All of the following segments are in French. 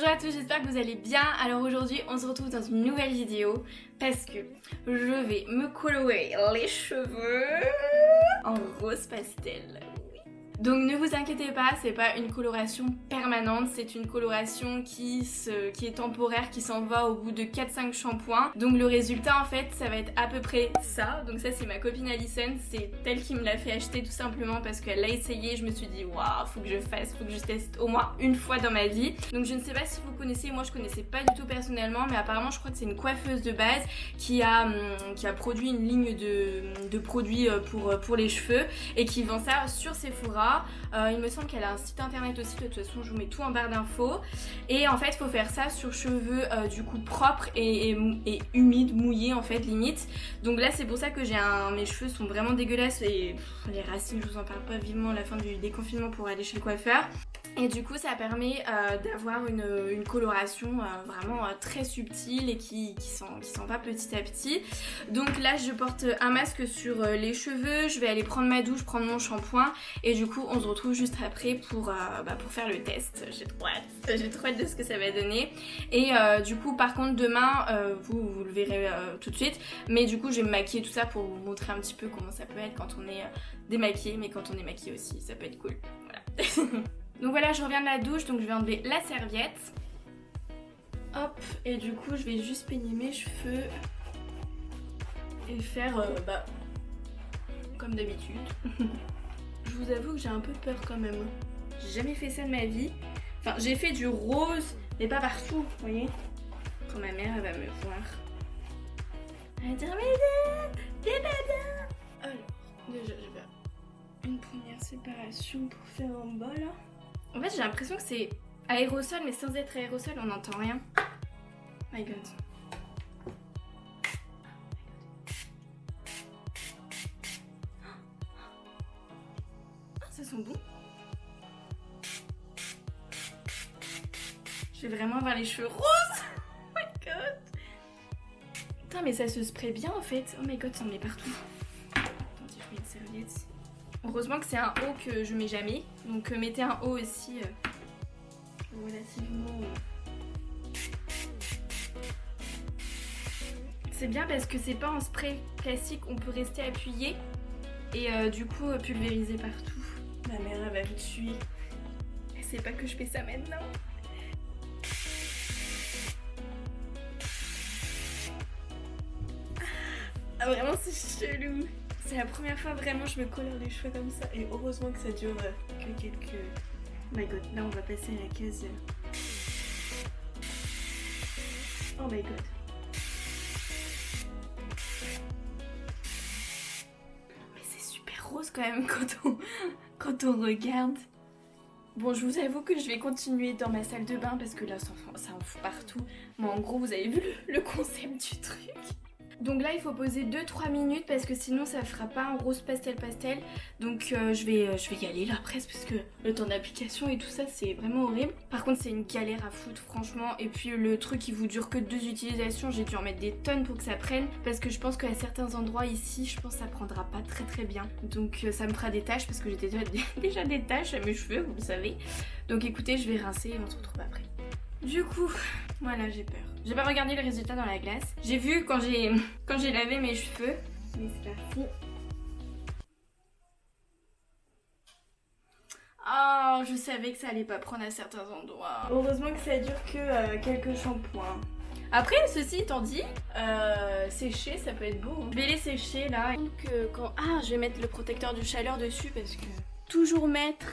Bonjour à tous, j'espère que vous allez bien. Alors aujourd'hui on se retrouve dans une nouvelle vidéo parce que je vais me colorer les cheveux en rose pastel. Donc ne vous inquiétez pas, c'est pas une coloration permanente, c'est une coloration qui est temporaire, qui s'en va au bout de 4-5 shampoings. Donc le résultat en fait ça va être à peu près ça. Donc ça c'est ma copine Alison, c'est elle qui me l'a fait acheter tout simplement parce qu'elle l'a essayé. Je me suis dit waouh, faut que je teste au moins une fois dans ma vie. Donc je ne sais pas si vous connaissez, moi je connaissais pas du tout personnellement, mais apparemment je crois que c'est une coiffeuse de base qui a produit une ligne de produits pour les cheveux et qui vend ça sur Sephora. Il me semble qu'elle a un site internet aussi, de toute façon je vous mets tout en barre d'infos. Et en fait il faut faire ça sur cheveux du coup propres et humides, mouillés en fait limite. Donc là c'est pour ça que mes cheveux sont vraiment dégueulasses et les racines je vous en parle pas, vivement à la fin du déconfinement pour aller chez le coiffeur. Et du coup ça permet d'avoir une coloration vraiment très subtile et qui s'en va petit à petit. Donc là je porte un masque sur les cheveux, je vais aller prendre ma douche, prendre mon shampoing et du coup on se retrouve juste après pour faire le test. J'ai trop hâte de ce que ça va donner. Et du coup par contre demain, vous le verrez tout de suite, mais du coup je vais me maquiller tout ça pour vous montrer un petit peu comment ça peut être quand on est démaquillé, mais quand on est maquillé aussi ça peut être cool. Voilà. Donc voilà, je reviens de la douche, donc je vais enlever la serviette. Hop, et du coup je vais juste peigner mes cheveux et faire comme d'habitude. Je vous avoue que j'ai un peu peur quand même. J'ai jamais fait ça de ma vie. Enfin, j'ai fait du rose, mais pas partout, vous voyez. Quand ma mère elle va me voir, elle va dire mais t'es pas bien. Alors, déjà je vais faire une première séparation pour faire en bas là. En fait j'ai l'impression que c'est aérosol, mais sans être aérosol on n'entend rien. My god. Ça sent bon. Je vais vraiment avoir les cheveux roses. Oh my god. Putain mais ça se spray bien en fait. Oh my god, ça en met partout. Attendez, je mets une serviette. Heureusement que c'est un haut que je mets jamais. Donc mettez un haut aussi relativement... C'est bien parce que c'est pas en spray classique, on peut rester appuyé et du coup pulvériser partout. Ma mère elle va me tuer. Elle sait pas que je fais ça maintenant. Ah vraiment c'est chelou. C'est la première fois vraiment je me colore les cheveux comme ça. Et heureusement que ça dure que quelques... Oh my god, là on va passer à la case. Oh my god. Mais c'est super rose quand même quand on regarde. Bon, je vous avoue que je vais continuer dans ma salle de bain parce que là ça en fout partout. Mais en gros vous avez vu le concept du truc. Donc là il faut poser 2-3 minutes parce que sinon ça fera pas un rose pastel. Donc je vais y aller là presque parce que le temps d'application et tout ça c'est vraiment horrible. Par contre c'est une galère à foutre franchement. Et puis le truc il vous dure que 2 utilisations. J'ai dû en mettre des tonnes pour que ça prenne. Parce que je pense qu'à certains endroits ici je pense que ça prendra pas très bien. Donc ça me fera des taches parce que j'ai déjà des taches à mes cheveux, vous le savez. Donc écoutez, je vais rincer et on se retrouve après. Du coup, voilà, j'ai peur. J'ai pas regardé le résultat dans la glace. J'ai vu quand j'ai lavé mes cheveux. Mais c'est parti. Oh, je savais que ça allait pas prendre à certains endroits. Heureusement que ça dure que quelques shampoings. Après, ceci étant dit, sécher ça peut être beau. Hein. Je vais les sécher là. Donc, je vais mettre le protecteur de chaleur dessus parce que toujours mettre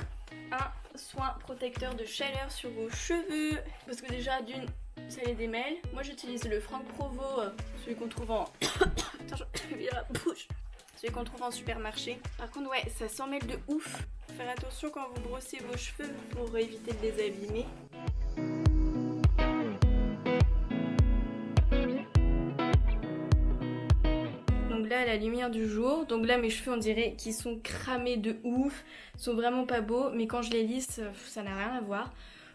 un soin protecteur de chaleur sur vos cheveux parce que déjà d'une ça les démêle. Moi j'utilise le Franck Provo, celui qu'on trouve en Attends, je vais la bouche. Celui qu'on trouve en supermarché. Par contre ouais, ça s'en mêle de ouf. Faire attention quand vous brossez vos cheveux pour éviter de les abîmer. Là à la lumière du jour, donc là mes cheveux on dirait qu'ils sont cramés de ouf, sont vraiment pas beaux, mais quand je les lisse ça n'a rien à voir.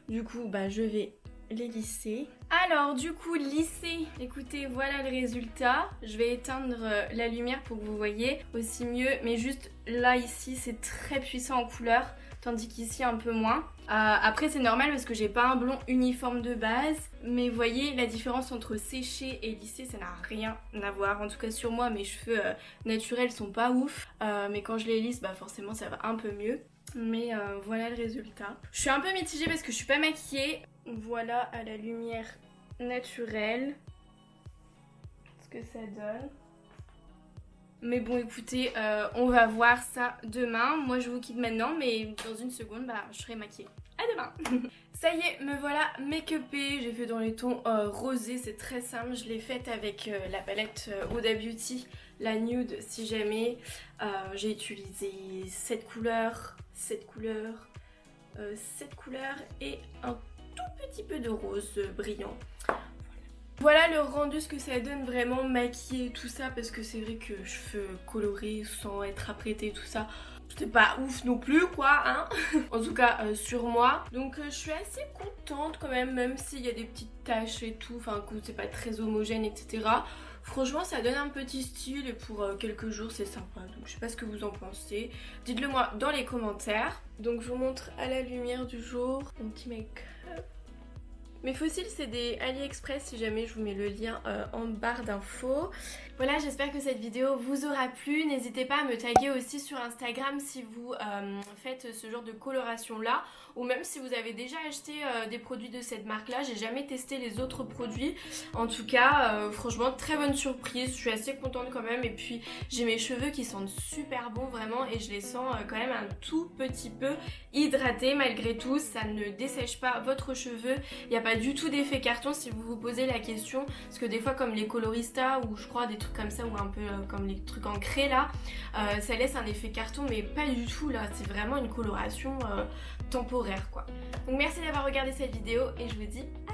Du coup je vais les lisser. Alors du coup lisser, écoutez voilà le résultat. Je vais éteindre la lumière pour que vous voyez aussi mieux, mais juste là ici c'est très puissant en couleur, tandis qu'ici un peu moins. Après c'est normal parce que j'ai pas un blond uniforme de base, mais vous voyez la différence entre séché et lissé, ça n'a rien à voir. En tout cas sur moi, mes cheveux naturels sont pas ouf, mais quand je les lisse, bah forcément ça va un peu mieux. Mais voilà le résultat. Je suis un peu mitigée parce que je suis pas maquillée. Voilà à la lumière naturelle ce que ça donne. Mais bon écoutez, on va voir ça demain. Moi je vous quitte maintenant, mais dans une seconde bah, je serai maquillée. À demain. Ça y est, me voilà make-upée. J'ai fait dans les tons rosés, c'est très simple. Je l'ai faite avec la palette Huda Beauty, la nude si jamais. J'ai utilisé 7 couleurs, 7 couleurs, 7 couleurs et un tout petit peu de rose brillant. Voilà le rendu, ce que ça donne vraiment maquillé tout ça, parce que c'est vrai que cheveux colorés sans être apprêtés tout ça, c'était pas ouf non plus quoi hein. En tout cas sur moi. Donc je suis assez contente quand même s'il y a des petites taches et tout, enfin que c'est pas très homogène etc. Franchement ça donne un petit style et pour quelques jours c'est sympa, donc je sais pas ce que vous en pensez. Dites-le moi dans les commentaires. Donc je vous montre à la lumière du jour mon petit make-up. Mes fossiles c'est des AliExpress, si jamais je vous mets le lien en barre d'infos. Voilà, j'espère que cette vidéo vous aura plu. N'hésitez pas à me taguer aussi sur Instagram si vous faites ce genre de coloration là, ou même si vous avez déjà acheté des produits de cette marque là. J'ai jamais testé les autres produits. En tout cas, franchement très bonne surprise, je suis assez contente quand même. Et puis j'ai mes cheveux qui sentent super bon vraiment, et je les sens quand même un tout petit peu hydratés malgré tout. Ça ne dessèche pas votre cheveu, il n'y a pas du tout d'effet carton si vous vous posez la question, parce que des fois comme les coloristas ou je crois des trucs comme ça, ou un peu comme les trucs en craie là, ça laisse un effet carton, mais pas du tout là, c'est vraiment une coloration temporaire quoi. Donc merci d'avoir regardé cette vidéo et je vous dis à